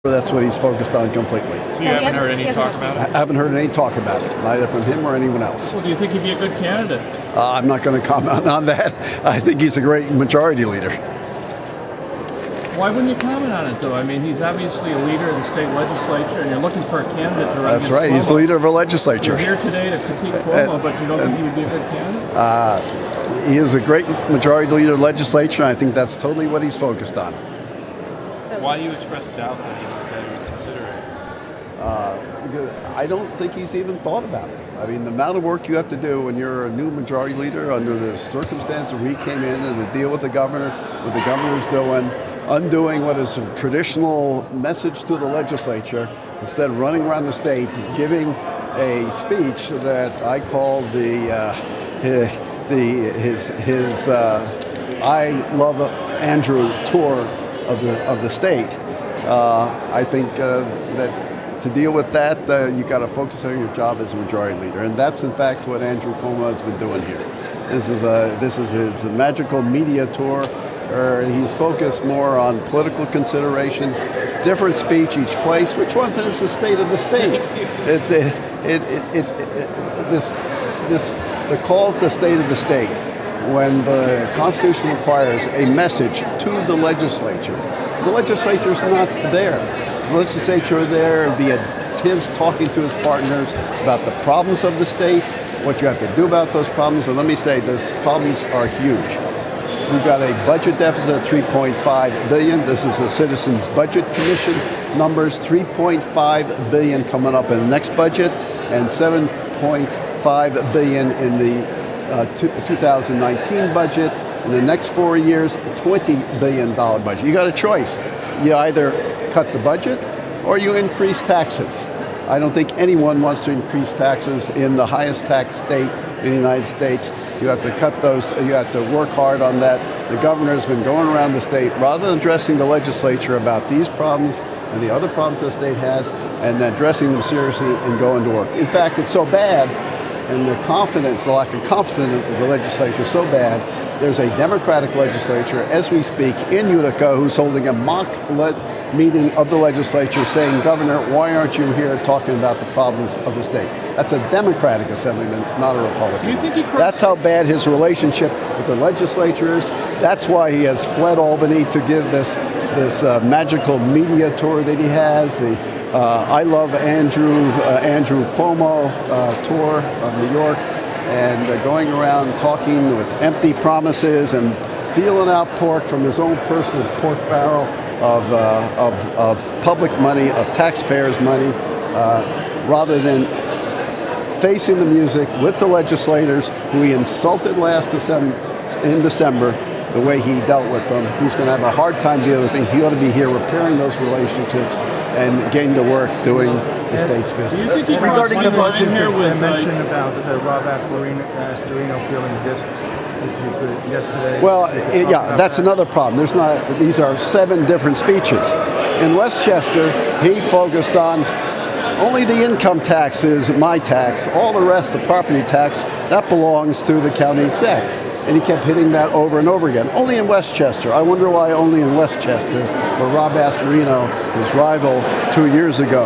That's what he's focused on completely. So you haven't heard any talk about it? I haven't heard any talk about it, neither from him or anyone else. Well, do you think he'd be a good candidate? I'm not going to comment on that. I think he's a great majority leader. Why wouldn't you comment on it, though? I mean, he's obviously a leader of the state legislature, and you're looking for a candidate to run That's against right. Cuomo. He's the leader of a legislature. You're here today to critique Cuomo, but you don't think he would be a good candidate? He is a great majority leader of legislature, and I think that's totally what he's focused on. Why do you express doubt that he would consider it? Because I don't think he's even thought about it. I mean, the amount of work you have to do when you're a new majority leader under the circumstances we came in and to deal with the governor, what the governor's doing, undoing what is a traditional message to the legislature, instead of running around the state giving a speech that I call his I Love Andrew tour of the state. I think that to deal with that, you got to focus on your job as a majority leader, and that's in fact what Andrew Cuomo has been doing here. This is his magical media tour. He's focused more on political considerations, different speech each place. Which one is the state of the state? The call to state of the state, when the Constitution requires a message to the legislature is not there. The legislature there via his talking to his partners about the problems of the state, what you have to do about those problems. And let me say, those problems are huge. We've got a budget deficit of $3.5 billion. This is the Citizens Budget Commission numbers, $3.5 billion coming up in the next budget, and $7.5 billion in the 2019 budget. In the next 4 years, a $20 billion budget. You got a choice. You either cut the budget or you increase taxes. I don't think anyone wants to increase taxes in the highest tax state in the United States. You have to cut those, you have to work hard on that. The governor's been going around the state rather than addressing the legislature about these problems and the other problems the state has, and then addressing them seriously and going to work. In fact, it's so bad, and the lack of confidence in the legislature is so bad, there's a Democratic legislature as we speak in Utica who's holding a mock meeting of the legislature saying, Governor, why aren't you here talking about the problems of the state? That's a Democratic assemblyman, not a Republican. Do you think he That's how bad his relationship with the legislature is. That's why he has fled Albany to give this magical media tour that he has, the I Love Andrew Cuomo tour of New York, and going around talking with empty promises and dealing out pork from his own personal pork barrel of public money, of taxpayers' money, rather than facing the music with the legislators who he insulted in December, the way he dealt with them. He's going to have a hard time dealing with it. He ought to be here repairing those relationships and getting to work doing the state's business. Regarding the budget, here with mention about Rob Astorino feeling dissed yesterday. Well, that's another problem. These are 7 different speeches. In Westchester, he focused on only the income tax is my tax. All the rest, the property tax, that belongs to the county exec. And he kept hitting that over and over again. Only in Westchester. I wonder why only in Westchester, where Rob Astorino, his rival 2 years ago,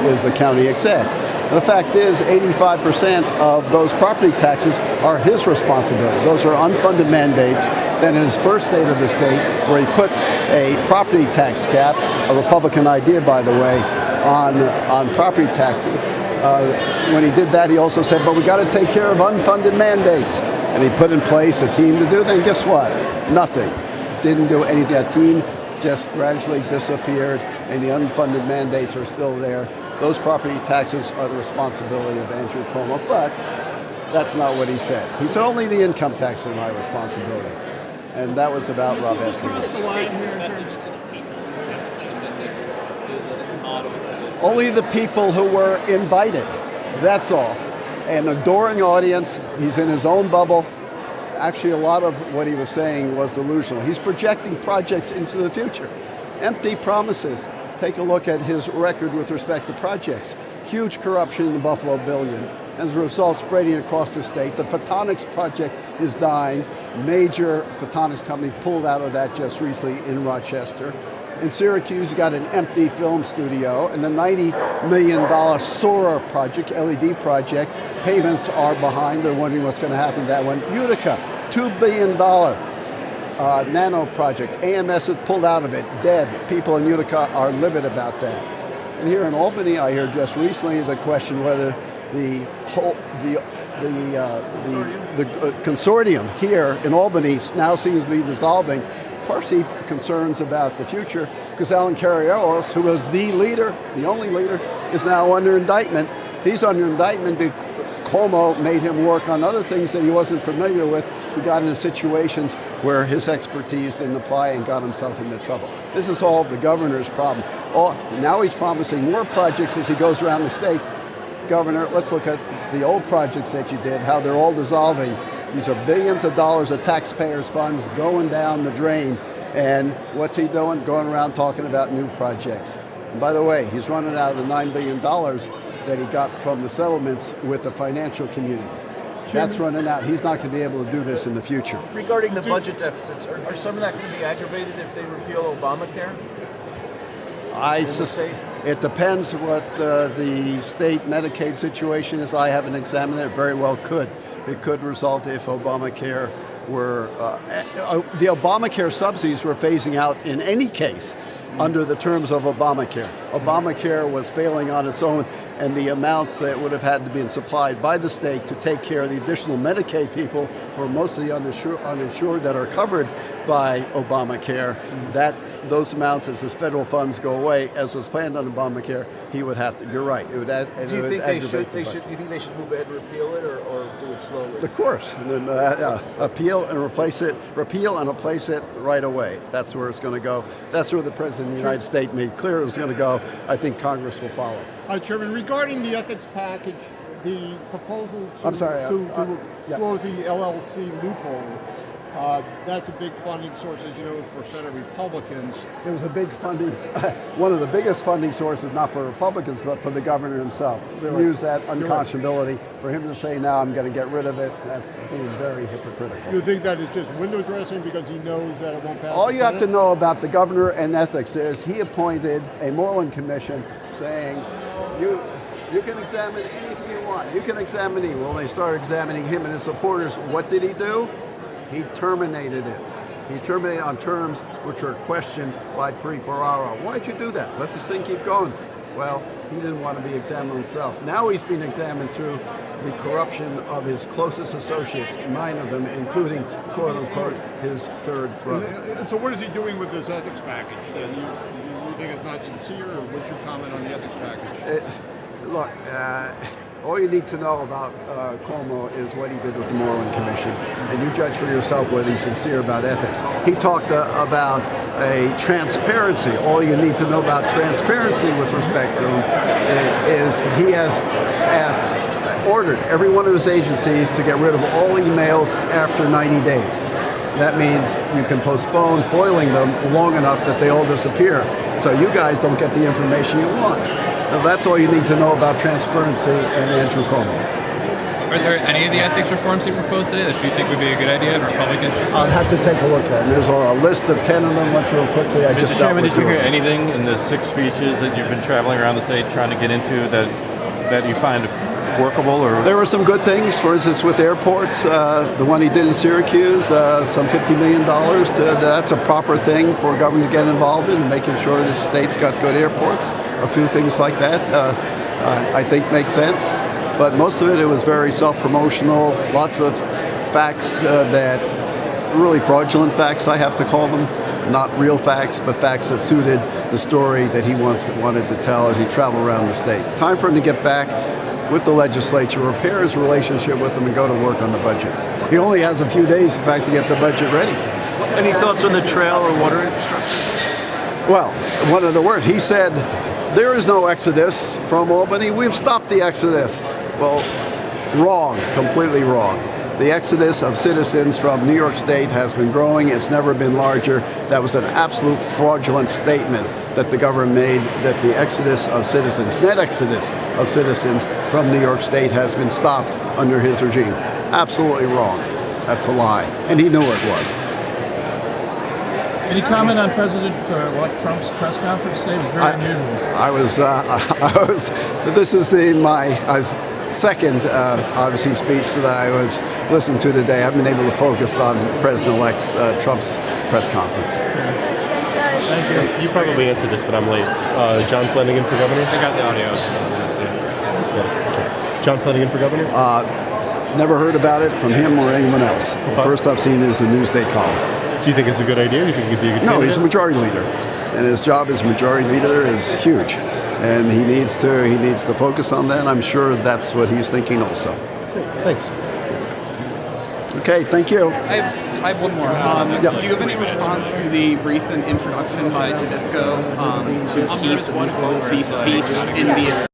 is the county exec. The fact is, 85% of those property taxes are his responsibility. Those are unfunded mandates. Then in his first state of the state, where he put a property tax cap, a Republican idea, by the way, on property taxes. When he did that, he also said, but we got to take care of unfunded mandates. And he put in place a team to do that, and guess what? Nothing. Didn't do anything. That team just gradually disappeared, and the unfunded mandates are still there. Those property taxes are the responsibility of Andrew Cuomo, but that's not what he said. He said only the income tax are my responsibility. And that was about Rob Astorino. He's taking this message to the people. That's kind of his motto for this. Only the people who were invited. That's all. An adoring audience. He's in his own bubble. Actually, a lot of what he was saying was delusional. He's projecting projects into the future. Empty promises. Take a look at his record with respect to projects. Huge corruption in the Buffalo Billion. As a result, spreading across the state. The photonics project is dying. Major photonics company pulled out of that just recently in Rochester. In Syracuse, you got an empty film studio, and the $90 million SORA project, LED project, payments are behind. They're wondering what's going to happen to that one. Utica, $2 billion nano project. AMS is pulled out of it, dead. People in Utica are livid about that. And here in Albany, I heard just recently the question whether the consortium here in Albany now seems to be dissolving, partially concerns about the future, because Alan Carrieros, who was the leader, the only leader, is now under indictment. He's under indictment because Cuomo made him work on other things that he wasn't familiar with. He got into situations where his expertise didn't apply and got himself into trouble. This is all the governor's problem. Now he's promising more projects as he goes around the state. Governor, let's look at the old projects that you did, how they're all dissolving. These are billions of dollars of taxpayers' funds going down the drain. And what's he doing? Going around talking about new projects. And by the way, he's running out of the $9 billion that he got from the settlements with the financial community. That's running out. He's not going to be able to do this in the future. Regarding the budget deficits, are some of that going to be aggravated if they repeal Obamacare? It depends what the state Medicaid situation is. I haven't examined it. It very well could. It could result if Obamacare were the Obamacare subsidies were phasing out in any case under the terms of Obamacare. Obamacare was failing on its own, and the amounts that would have had to be supplied by the state to take care of the additional Medicaid people who are mostly uninsured that are covered by Obamacare, that those amounts, as the federal funds go away, as was planned on Obamacare, he would have to. You're right. It would. Do you think they should? Do you think they should move ahead and repeal it, or do it slowly? Of course, and then, repeal and replace it right away. That's where it's going to go. That's where the President of the United States made clear it was going to go. I think Congress will follow. Chairman, regarding the ethics package, the proposal to close the LLC loophole, that's a big funding source, as you know, for Senate Republicans. It was a big funding, one of the biggest funding sources, not for Republicans, but for the governor himself. Really? Use that unconscionability for him to say, now I'm going to get rid of it. That's being very hypocritical. You think that is just window dressing because he knows that it won't pass? All you have to know about the governor and ethics is he appointed a Moreland Commission saying, you can examine anything you want. You can examine him. Well, they started examining him and his supporters. What did he do? He terminated it. He terminated on terms which were questioned by Prepararo. Why'd you do that? Let this thing keep going. Well, he didn't want to be examined himself. Now he's being examined through the corruption of his closest associates, 9 of them, including, quote unquote, his third brother. So what is he doing with this ethics package? Do you think it's not sincere, or what's your comment on the ethics package? Look, all you need to know about Cuomo is what he did with the Moreland Commission, and you judge for yourself whether he's sincere about ethics. He talked about a transparency. All you need to know about transparency with respect to him is he has ordered every one of his agencies to get rid of all emails after 90 days. That means you can postpone foiling them long enough that they all disappear, so you guys don't get the information you want. Well, that's all you need to know about transparency and Andrew Cuomo. Are there any of the ethics reforms he proposed today that you think would be a good idea and Republicans should? I'll have to take a look at it. There's a list of 10 of them. Went through quickly. Mr. Chairman, did you hear anything in the 6 speeches that you've been traveling around the state trying to get into that you find workable? Or there were some good things. For instance, with airports, the one he did in Syracuse, some $50 million. That's a proper thing for government to get involved in, making sure the state's got good airports. A few things like that, I think, make sense. But most of it was very self-promotional. Lots of facts that really fraudulent facts, I have to call them. Not real facts, but facts that suited the story that he wanted to tell as he traveled around the state. Time for him to get back with the legislature, repair his relationship with them, and go to work on the budget. He only has a few days, in fact, to get the budget ready. Any thoughts on the trail or water infrastructure? Well, one of the words, he said, there is no exodus from Albany. We've stopped the exodus. Well, wrong, completely wrong. The exodus of citizens from New York State has been growing. It's never been larger. That was an absolute fraudulent statement that the government made, that the exodus of citizens, net exodus of citizens from New York State has been stopped under his regime. Absolutely wrong. That's a lie. And he knew it was. Any comment on President Trump's press conference today? It was very unusual. I was. This is my second, obviously, speech that I was listening to today. I've been able to focus on President-elect Trump's press conference. Thank you. You probably answered this, but I'm late. John Flanagan for governor? I got the audio. That's good. Okay. John Flanagan for governor? Never heard about it from him or anyone else. The first I've seen is the Newsday column. Do you think it's a good idea? Do you think he could be a good No, candidate? he's a majority leader, and his job as majority leader is huge, and he needs to focus on that. I'm sure that's what he's thinking also. Thanks. Okay, thank you. I have one more. Do you have any response to the recent introduction by Tedesco to keep the speech in the